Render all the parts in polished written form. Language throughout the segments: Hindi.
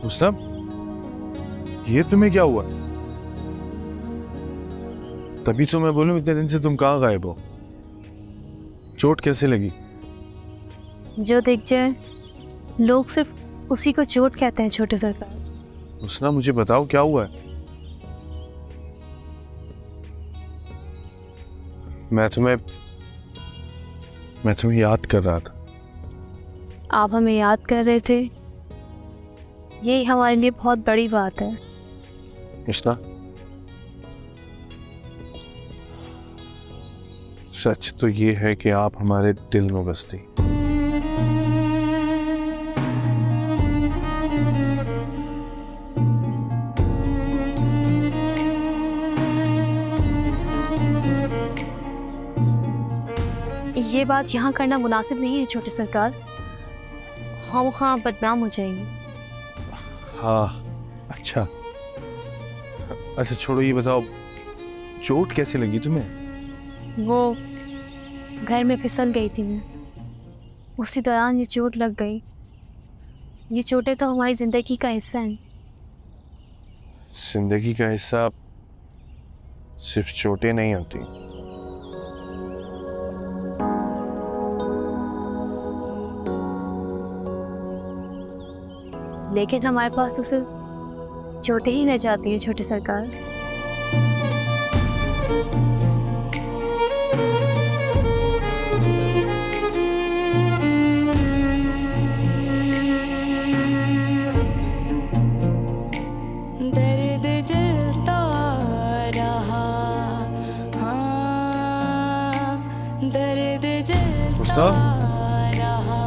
मुस्तफ, ये तुम्हें क्या हुआ? तभी तो मैं बोलूं इतने दिन से तुम कहाँ गायब हो? चोट कैसे लगी? जो दिख जाए लोग सिर्फ उसी को चोट कहते हैं छोटे सरकार। उसना मुझे बताओ क्या हुआ है? मैं तुम्हें याद कर रहा था। आप हमें याद कर रहे थे, यही हमारे लिए बहुत बड़ी बात है। उसना, सच तो ये है कि आप हमारे दिल में बसती। ये बात यहाँ करना मुनासिब नहीं है छोटे सरकार, खामखा बदनाम हो जाएंगे। हाँ, अच्छा छोड़ो, ये बताओ चोट कैसे लगी तुम्हें? वो घर में फिसल गई थी मैं, उसी दौरान ये चोट लग गई। ये चोटें तो हमारी जिंदगी का हिस्सा हैं। जिंदगी का हिस्सा सिर्फ चोटें नहीं होती। लेकिन हमारे पास तो सिर्फ चोटें ही रह जाती है छोटे सरकार। दर्द जलता रहा, हाँ, दर्द जलता रहा,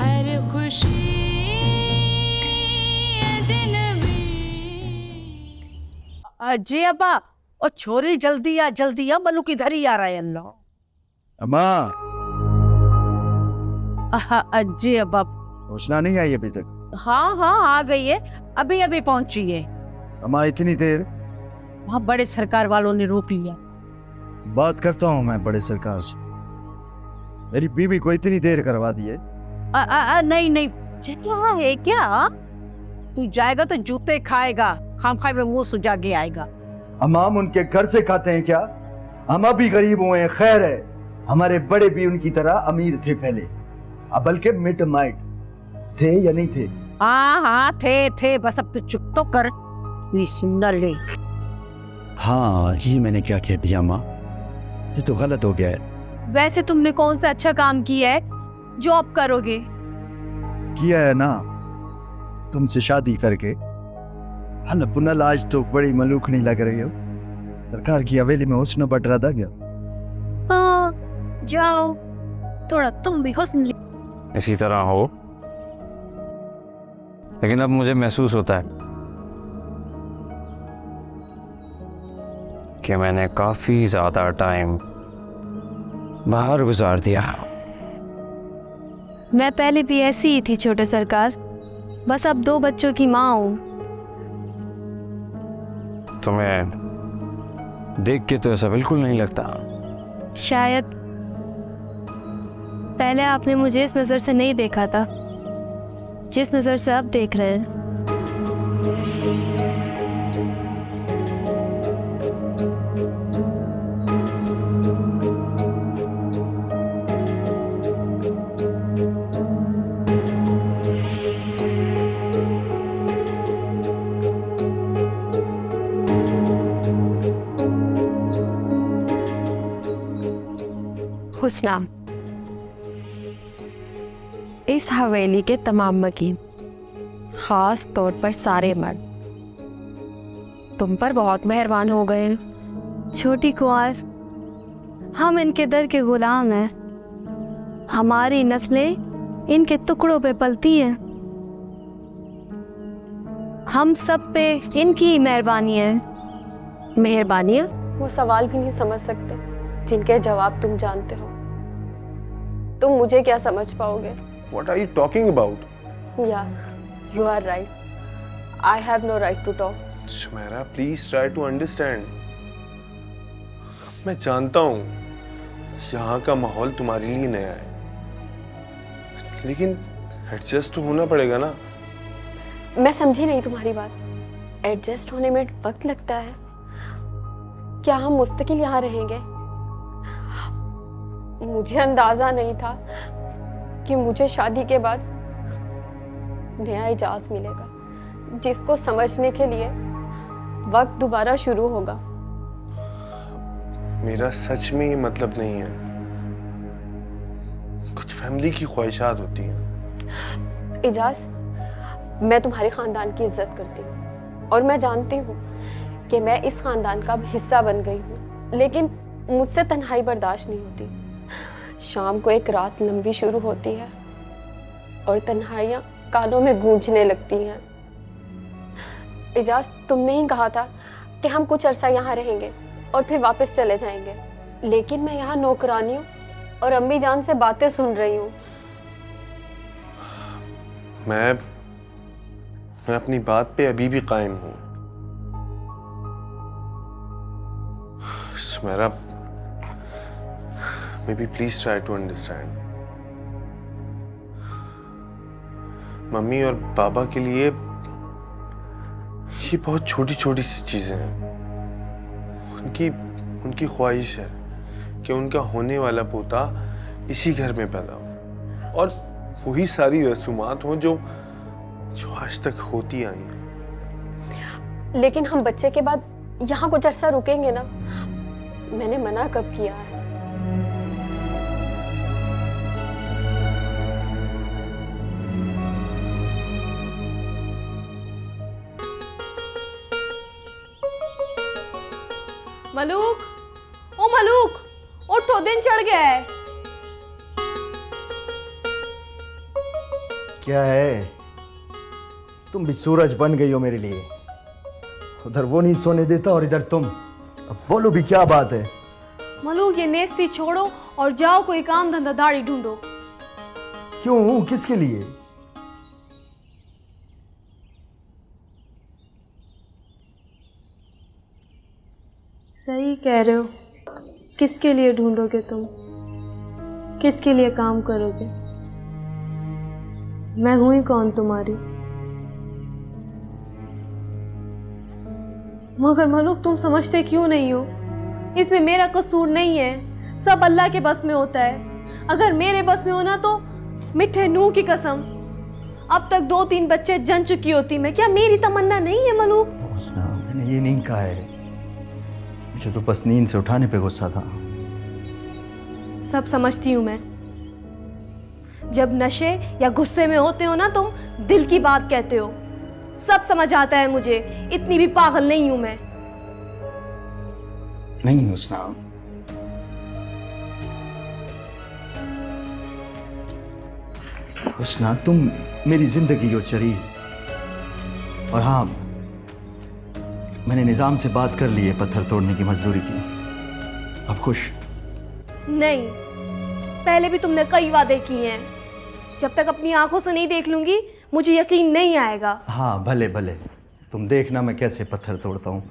हर खुशी अजनबी। जी अब्बा, ओ छोरी जल्दी आ, मनु किधर ही आ रहा है अल्लाह। अम्मा, जी अब्बा। उसना नहीं आई अभी तक? हाँ आ गई है, अभी अभी पहुंची है। अम्मा इतनी देर? वहाँ बड़े सरकार वालों ने रोक लिया। बात करता हूँ मैं बड़े सरकार से। मेरी बीवी को इतनी देर करवा दी है। नहीं यहाँ है क्या? तू जाएगा तो जूते खाएगा, खाम खाए में मुंह सुजा के आएगा। अम्मा, हम उनके घर से खाते हैं क्या? हम अभी गरीब हुए हैं, खैर है हमारे बड़े भी उनकी तरह अमीर थे पहले, अब बल्कि मिट माइट थे या नहीं थे? हाँ थे, बस अब तू चुप तो कर। ये सुंदर ले। हाँ, ये मैंने क्या कह दिया माँ? ये तो गलत हो गया है। वैसे तुमने कौन सा अच्छा काम किया है जो अब करोगे? किया है ना, तुमसे शादी करके। हल पुनल आज तो बड़ी मलूखनी लग रही हो। सरकार की हवेली में हुस्न बढ़ रहा था क्या? हाँ, जाओ थोड़ा तुम भी हुस्न ले। इसी तरह हो, लेकिन अब मुझे महसूस होता है कि मैंने काफी ज्यादा टाइम बाहर गुजार दिया। मैं पहले भी ऐसी ही थी छोटे सरकार, बस अब 2 बच्चों की माँ हूँ। तुम्हें देख के तो ऐसा बिल्कुल नहीं लगता। शायद पहले आपने मुझे इस नज़र से नहीं देखा था जिस नज़र से अब देख रहे हैं। हुस्ना, इस हवेली के तमाम मकीन, खास तौर पर सारे मर्द, तुम पर बहुत मेहरबान हो गए। छोटी कुंवर, हम इनके दर के गुलाम हैं। हमारी नस्लें इनके टुकड़ों पे पलती हैं। हम सब पे इनकी मेहरबानी है। मेहरबानियाँ वो सवाल भी नहीं समझ सकते जिनके जवाब तुम जानते हो। तुम मुझे क्या समझ पाओगे? What are you talking about? Yeah, you are right. I have no right to talk. Sumera, please try to understand. मैं जानता हूँ यहाँ का माहौल तुम्हारे लिए नया है, लेकिन एडजस्ट तो होना पड़ेगा ना। मैं समझी नहीं तुम्हारी बात। एडजस्ट होने में वक्त लगता है? क्या हम मुस्तकिल यहाँ रहेंगे? मुझे अंदाजा नहीं था कि मुझे शादी के बाद नया इजाज मिलेगा, जिसको समझने के लिए वक्त दोबारा शुरू होगा। मेरा सच में ही मतलब नहीं है। कुछ फैमिली की ख्वाहिशात होती हैं। इजाज, मैं तुम्हारे खानदान की इज्जत करती हूँ और मैं जानती हूँ कि मैं इस खानदान का हिस्सा बन गई हूँ, लेकिन मुझसे तन्हाई बर्दाश्त नहीं होती। शाम को एक रात लंबी शुरू होती है और तन्हाइयाँ कानों में गूंजने लगती हैं। इजाज, तुमने ही कहा था कि हम कुछ अरसा यहाँ रहेंगे और फिर वापस चले जाएंगे, लेकिन मैं यहाँ नौकरानियों और अम्मी जान से बातें सुन रही हूँ। मैं अपनी बात पे अभी भी कायम हूँ। Sumera, maybe please try to understand. Mummy और पापा के लिए ये बहुत छोटी छोटी सी चीजें हैं। उनकी ख्वाहिश है कि उनका होने वाला पोता इसी घर में पैदा हो और वही सारी रसूमात हों जो आज तक होती आई हैं। लेकिन हम बच्चे के बाद यहाँ कुछ अरसा रुकेंगे ना। मैंने मना कब किया है? मलूक, ओ मलूक, उठो, दिन चढ़ गया है। क्या है? तुम भी सूरज बन गई हो मेरे लिए। उधर वो नहीं सोने देता और इधर तुम। अब बोलो भी, क्या बात है? मलूक, ये नेस्ती छोड़ो और जाओ कोई काम धंधा दाढ़ी ढूंढो। क्यों? किसके लिए? सही कह रहे हो। किसके लिए ढूंढोगे तुम? किसके लिए काम करोगे? मैं हूं ही कौन तुम्हारी? मगर मलूक, तुम समझते क्यों नहीं हो? इसमें मेरा कसूर नहीं है। सब अल्लाह के बस में होता है। अगर मेरे बस में होना तो मिठे नूह की कसम अब तक 2-3 बच्चे जन चुकी होती मैं। क्या मेरी तमन्ना नहीं है मलूक? मैंने ये नहीं कहा है। मुझे तो बस नींद से उठाने पे गुस्सा था। सब समझती हूँ मैं। जब नशे या गुस्से में होते हो ना तुम, दिल की बात कहते हो। सब समझ आता है मुझे। इतनी भी पागल नहीं हूं मैं। नहीं हुस्ना, हुस्ना, तुम मेरी जिंदगी हो चरी। और हाँ, मैंने निजाम से बात कर ली है पत्थर तोड़ने की मजदूरी की। अब खुश? नहीं, पहले भी तुमने कई वादे किए हैं। जब तक अपनी आंखों से नहीं देख लूंगी मुझे यकीन नहीं आएगा। हाँ, भले भले, तुम देखना मैं कैसे पत्थर तोड़ता हूँ।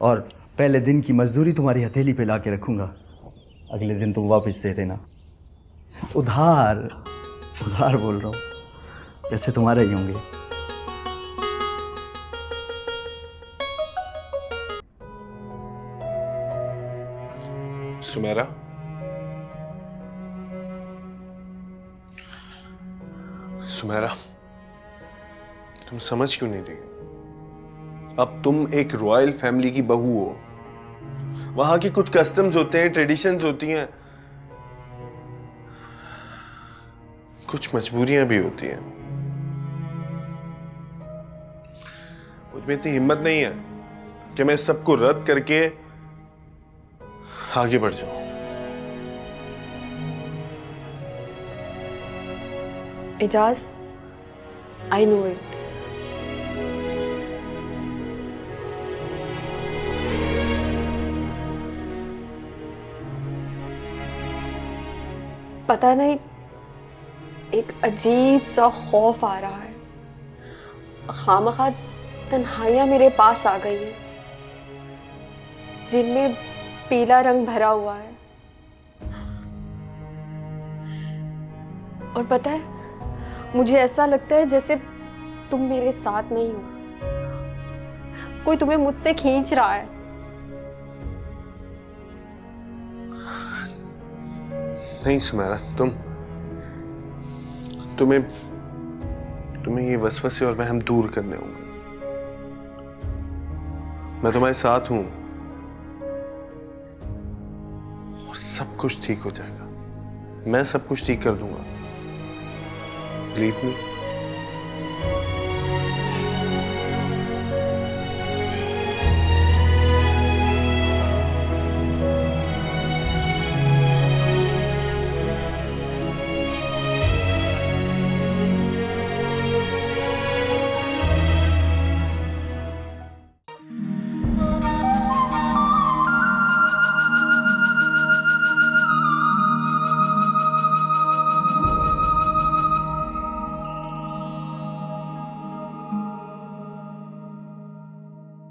और पहले दिन की मजदूरी तुम्हारी हथेली पे ला के रखूंगा। अगले दिन तुम वापस दे देना। उधार उधार बोल रहा हूँ, जैसे तुम्हारे ही होंगे। सुमेरा, सुमेरा, तुम समझ क्यों नहीं रही? अब तुम एक रॉयल फैमिली की बहू हो। वहां के कुछ कस्टम्स होते हैं, ट्रेडिशंस होती हैं, कुछ मजबूरियां भी होती हैं। मुझमें इतनी हिम्मत नहीं है कि मैं सबको रद्द करके आगे बढ़ जाऊं। Ijaz, I know it. पता नहीं, एक अजीब सा खौफ आ रहा है। खामखा तन्हाइयां मेरे पास आ गई हैं, जिनमें पीला रंग भरा हुआ है। और पता है, मुझे ऐसा लगता है जैसे तुम मेरे साथ नहीं हो, कोई तुम्हें मुझसे खींच रहा है। नहीं सुमेरा, तुम्हें ये वसवसे और वहम दूर करने होंगे। मैं तुम्हारे साथ हूं और सब कुछ ठीक हो जाएगा। मैं सब कुछ ठीक कर दूंगा। Believe me.